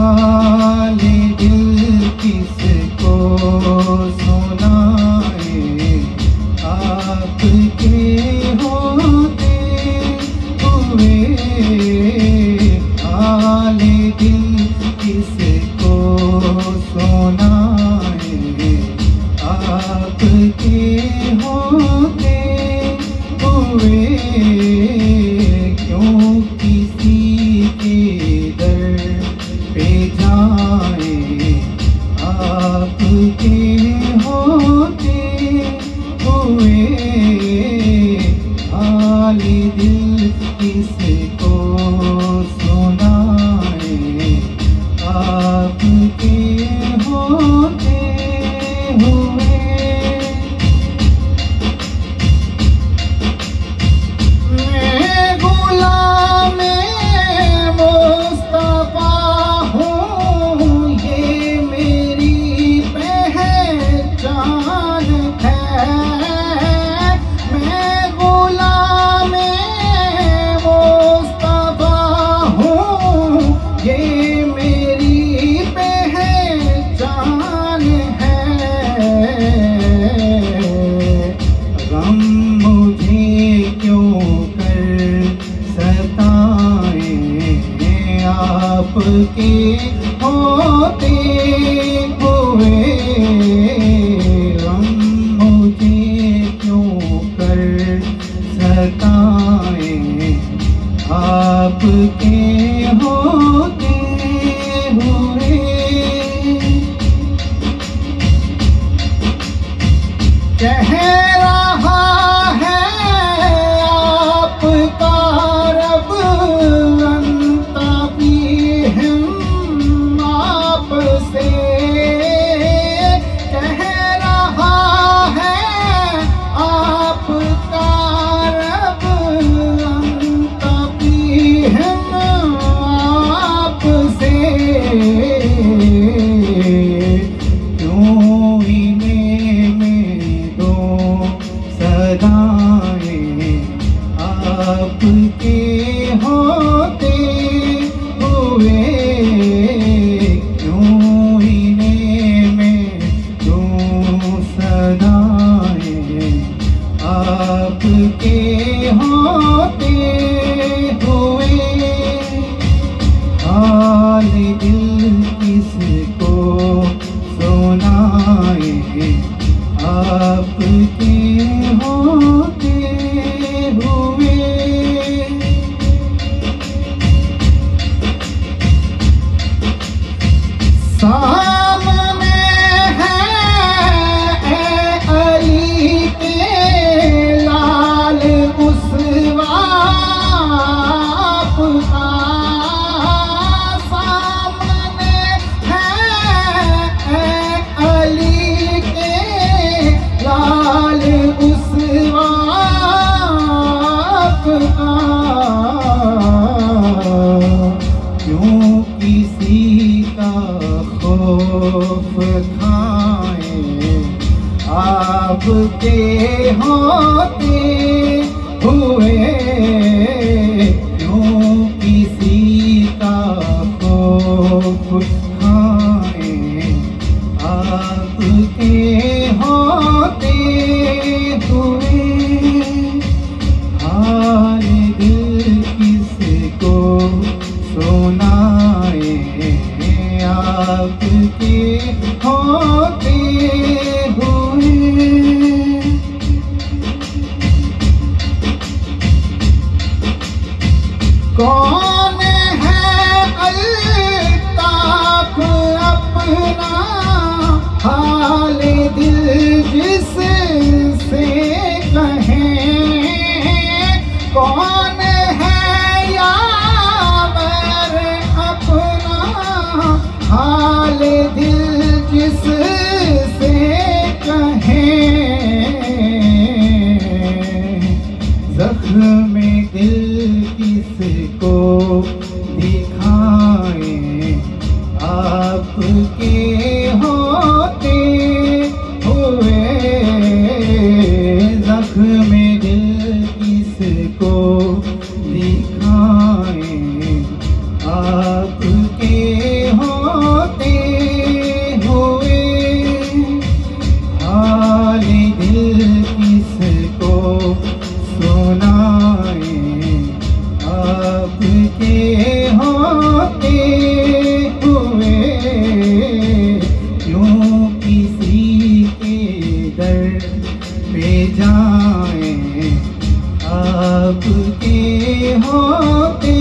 हाल दिल किसको सुनाए, आपके होते हुए हाल दिल किसको सुनाए, आपके होते हुए क्यों किसी के दर पे जाए, आपके होते हुए हाल दिल किसको सुनाए, आपके होते हुए। मैं गुलाम मुस्तफा हूँ, ये मेरी पहचान है। मैं गुलाम मुस्तफा हूँ, ये मेरी पहचान है। गम मुझे क्यों कर सताए, आपके होते हुए। गम मुझे क्यों कर सताए, आपके होते हुए। कह रहा है आपका रब हम आपसे, कह रहा है आपका रब हम आपसे। क्यों इन्हें में दो सदाएं, आपके होते हुए। क्यों इन्हें में दो सदाएं, आपके होते हुए। हाल दिल किसको सुनाए, आपके होते हुए। सामने है अली के लाल उसवा आपका, सामने है अली के लाल उसवा आपका। क्यों किसी का खौफ खाए, आपके होते हुए। क्यों किसी का खौफ खाए, आपके होते हुए। हाल दिल किसको सुनाए, आपके होते हुए। कौन है अल्ताफ अपना हाल दिल जिससे कहें। कौन है यावर अपना हाल दिल जिससे आपके होते